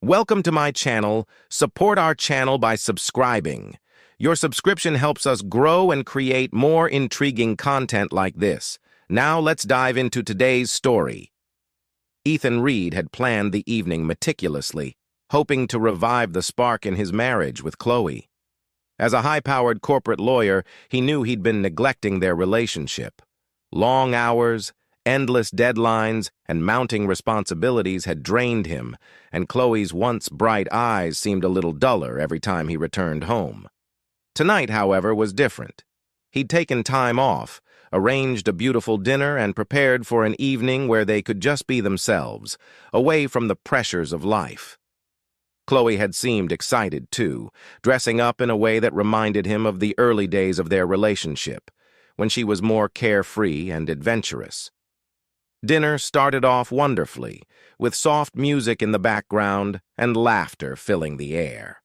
Welcome to my channel. Support our channel by subscribing. Your subscription helps us grow and create more intriguing content like this. Now let's dive into today's story. Ethan Reed had planned the evening meticulously, hoping to revive the spark in his marriage with Chloe. As a high-powered corporate lawyer, he knew he'd been neglecting their relationship. Long hours, endless deadlines, and mounting responsibilities had drained him, and Chloe's once bright eyes seemed a little duller every time he returned home. Tonight, however, was different. He'd taken time off, arranged a beautiful dinner, and prepared for an evening where they could just be themselves, away from the pressures of life. Chloe had seemed excited, too, dressing up in a way that reminded him of the early days of their relationship, when she was more carefree and adventurous. Dinner started off wonderfully, with soft music in the background and laughter filling the air.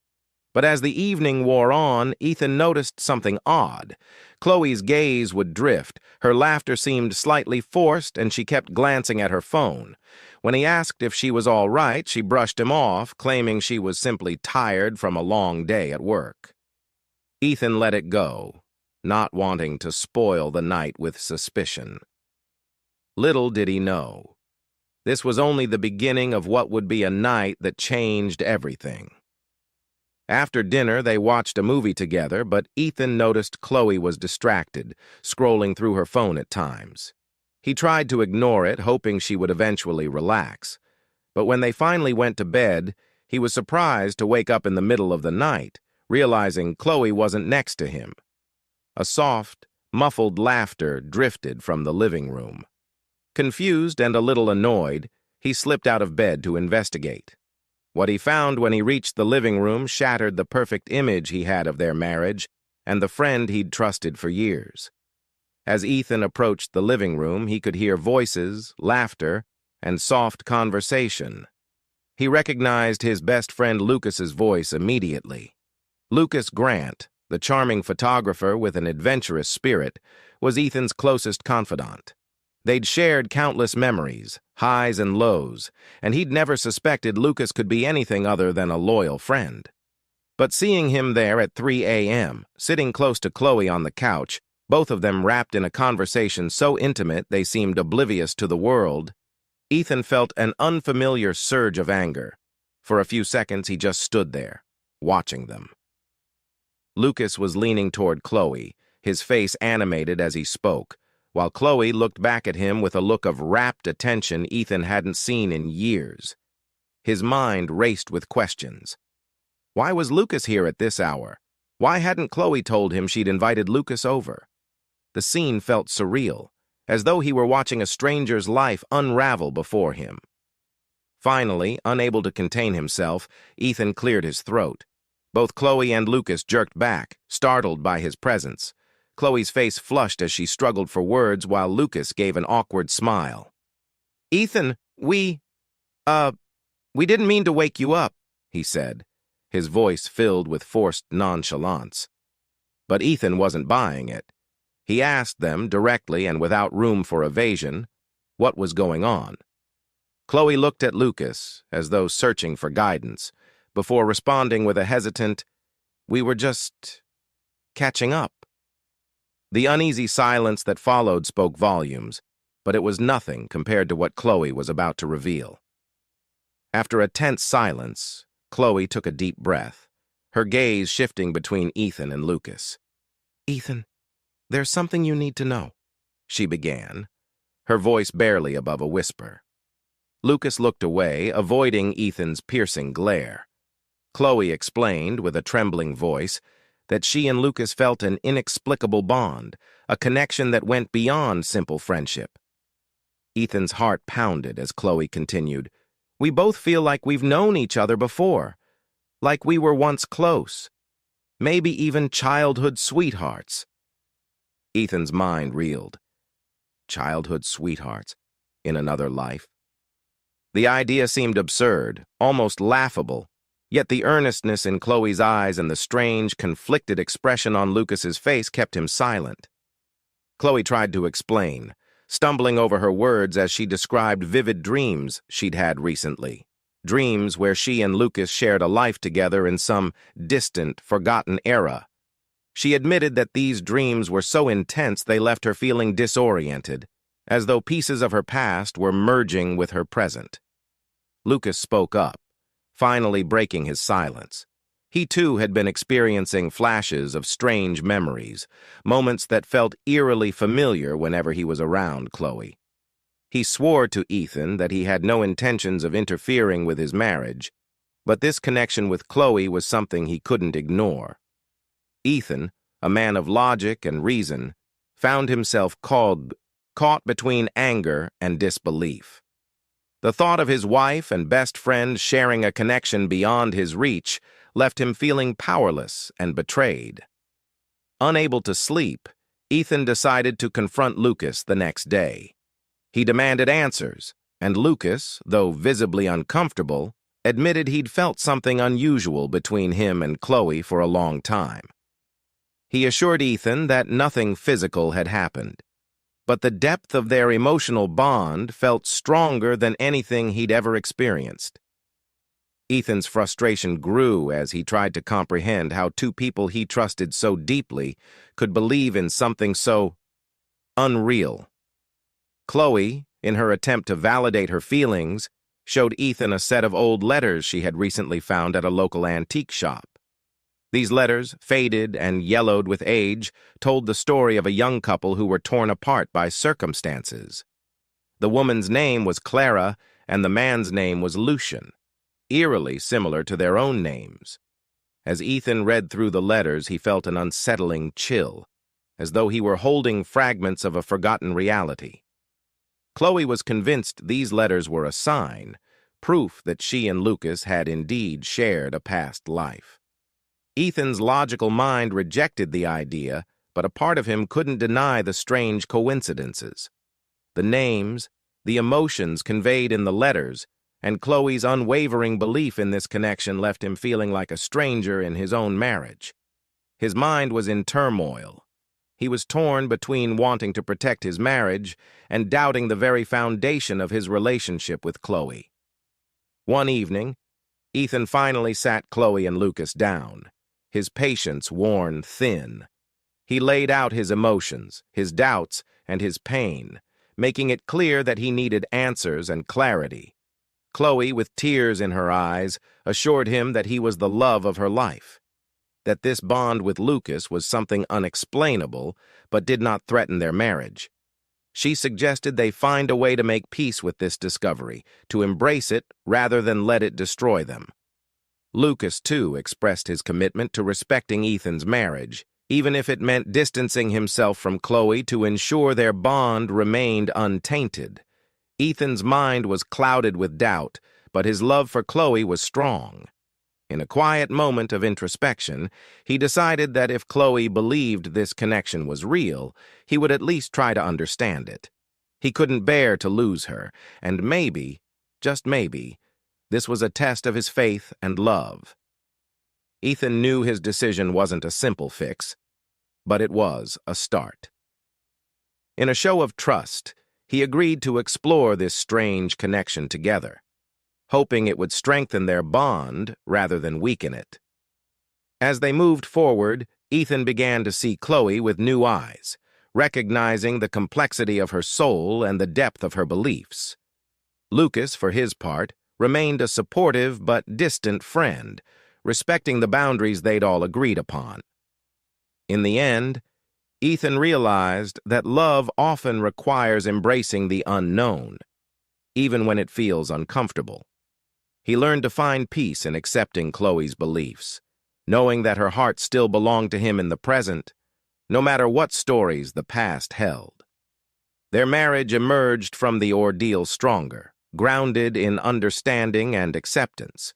But as the evening wore on, Ethan noticed something odd. Chloe's gaze would drift, her laughter seemed slightly forced, and she kept glancing at her phone. When he asked if she was all right, she brushed him off, claiming she was simply tired from a long day at work. Ethan let it go, not wanting to spoil the night with suspicion. Little did he know. This was only the beginning of what would be a night that changed everything. After dinner, they watched a movie together, but Ethan noticed Chloe was distracted, scrolling through her phone at times. He tried to ignore it, hoping she would eventually relax. But when they finally went to bed, he was surprised to wake up in the middle of the night, realizing Chloe wasn't next to him. A soft, muffled laughter drifted from the living room. Confused and a little annoyed, he slipped out of bed to investigate. What he found when he reached the living room shattered the perfect image he had of their marriage and the friend he'd trusted for years. As Ethan approached the living room, he could hear voices, laughter, and soft conversation. He recognized his best friend Lucas's voice immediately. Lucas Grant, the charming photographer with an adventurous spirit, was Ethan's closest confidant. They'd shared countless memories, highs and lows, and he'd never suspected Lucas could be anything other than a loyal friend. But seeing him there at 3 a.m., sitting close to Chloe on the couch, both of them wrapped in a conversation so intimate they seemed oblivious to the world, Ethan felt an unfamiliar surge of anger. For a few seconds, he just stood there, watching them. Lucas was leaning toward Chloe, his face animated as he spoke, while Chloe looked back at him with a look of rapt attention Ethan hadn't seen in years. His mind raced with questions. Why was Lucas here at this hour? Why hadn't Chloe told him she'd invited Lucas over? The scene felt surreal, as though he were watching a stranger's life unravel before him. Finally, unable to contain himself, Ethan cleared his throat. Both Chloe and Lucas jerked back, startled by his presence. Chloe's face flushed as she struggled for words while Lucas gave an awkward smile. "Ethan, we didn't mean to wake you up," he said, his voice filled with forced nonchalance. But Ethan wasn't buying it. He asked them directly and without room for evasion what was going on. Chloe looked at Lucas as though searching for guidance, before responding with a hesitant, "We were just catching up." The uneasy silence that followed spoke volumes, but it was nothing compared to what Chloe was about to reveal. After a tense silence, Chloe took a deep breath, her gaze shifting between Ethan and Lucas. "Ethan, there's something you need to know," she began, her voice barely above a whisper. Lucas looked away, avoiding Ethan's piercing glare. Chloe explained, with a trembling voice, that she and Lucas felt an inexplicable bond, a connection that went beyond simple friendship. Ethan's heart pounded as Chloe continued, "We both feel like we've known each other before, like we were once close, maybe even childhood sweethearts." Ethan's mind reeled. Childhood sweethearts, in another life. The idea seemed absurd, almost laughable, yet the earnestness in Chloe's eyes and the strange, conflicted expression on Lucas's face kept him silent. Chloe tried to explain, stumbling over her words as she described vivid dreams she'd had recently. dreams where she and Lucas shared a life together in some distant, forgotten era. She admitted that these dreams were so intense they left her feeling disoriented, as though pieces of her past were merging with her present. Lucas spoke up, finally breaking his silence. He too had been experiencing flashes of strange memories, moments that felt eerily familiar whenever he was around Chloe. He swore to Ethan that he had no intentions of interfering with his marriage, but this connection with Chloe was something he couldn't ignore. Ethan, a man of logic and reason, found himself caught between anger and disbelief. The thought of his wife and best friend sharing a connection beyond his reach left him feeling powerless and betrayed. Unable to sleep, Ethan decided to confront Lucas the next day. He demanded answers, and Lucas, though visibly uncomfortable, admitted he'd felt something unusual between him and Chloe for a long time. He assured Ethan that nothing physical had happened, but the depth of their emotional bond felt stronger than anything he'd ever experienced. Ethan's frustration grew as he tried to comprehend how two people he trusted so deeply could believe in something so unreal. Chloe, in her attempt to validate her feelings, showed Ethan a set of old letters she had recently found at a local antique shop. These letters, faded and yellowed with age, told the story of a young couple who were torn apart by circumstances. The woman's name was Clara, and the man's name was Lucian, eerily similar to their own names. As Ethan read through the letters, he felt an unsettling chill, as though he were holding fragments of a forgotten reality. Chloe was convinced these letters were a sign, proof that she and Lucas had indeed shared a past life. Ethan's logical mind rejected the idea, but a part of him couldn't deny the strange coincidences. The names, the emotions conveyed in the letters, and Chloe's unwavering belief in this connection left him feeling like a stranger in his own marriage. His mind was in turmoil. He was torn between wanting to protect his marriage and doubting the very foundation of his relationship with Chloe. One evening, Ethan finally sat Chloe and Lucas down, his patience worn thin. He laid out his emotions, his doubts, and his pain, making it clear that he needed answers and clarity. Chloe, with tears in her eyes, assured him that he was the love of her life, that this bond with Lucas was something unexplainable but did not threaten their marriage. She suggested they find a way to make peace with this discovery, to embrace it rather than let it destroy them. Lucas, too, expressed his commitment to respecting Ethan's marriage, even if it meant distancing himself from Chloe to ensure their bond remained untainted. Ethan's mind was clouded with doubt, but his love for Chloe was strong. In a quiet moment of introspection, he decided that if Chloe believed this connection was real, he would at least try to understand it. He couldn't bear to lose her, and maybe, just maybe, this was a test of his faith and love. Ethan knew his decision wasn't a simple fix, but it was a start. In a show of trust, he agreed to explore this strange connection together, hoping it would strengthen their bond rather than weaken it. As they moved forward, Ethan began to see Chloe with new eyes, recognizing the complexity of her soul and the depth of her beliefs. Lucas, for his part, remained a supportive but distant friend, respecting the boundaries they'd all agreed upon. In the end, Ethan realized that love often requires embracing the unknown, even when it feels uncomfortable. He learned to find peace in accepting Chloe's beliefs, knowing that her heart still belonged to him in the present, no matter what stories the past held. Their marriage emerged from the ordeal stronger, grounded in understanding and acceptance,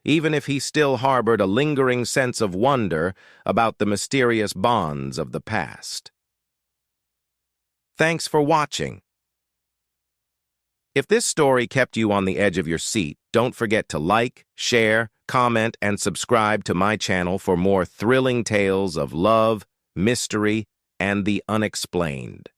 even if he still harbored a lingering sense of wonder about the mysterious bonds of the past. Thanks for watching. If this story kept you on the edge of your seat, don't forget to like, share, comment, and subscribe to my channel for more thrilling tales of love, mystery, and the unexplained.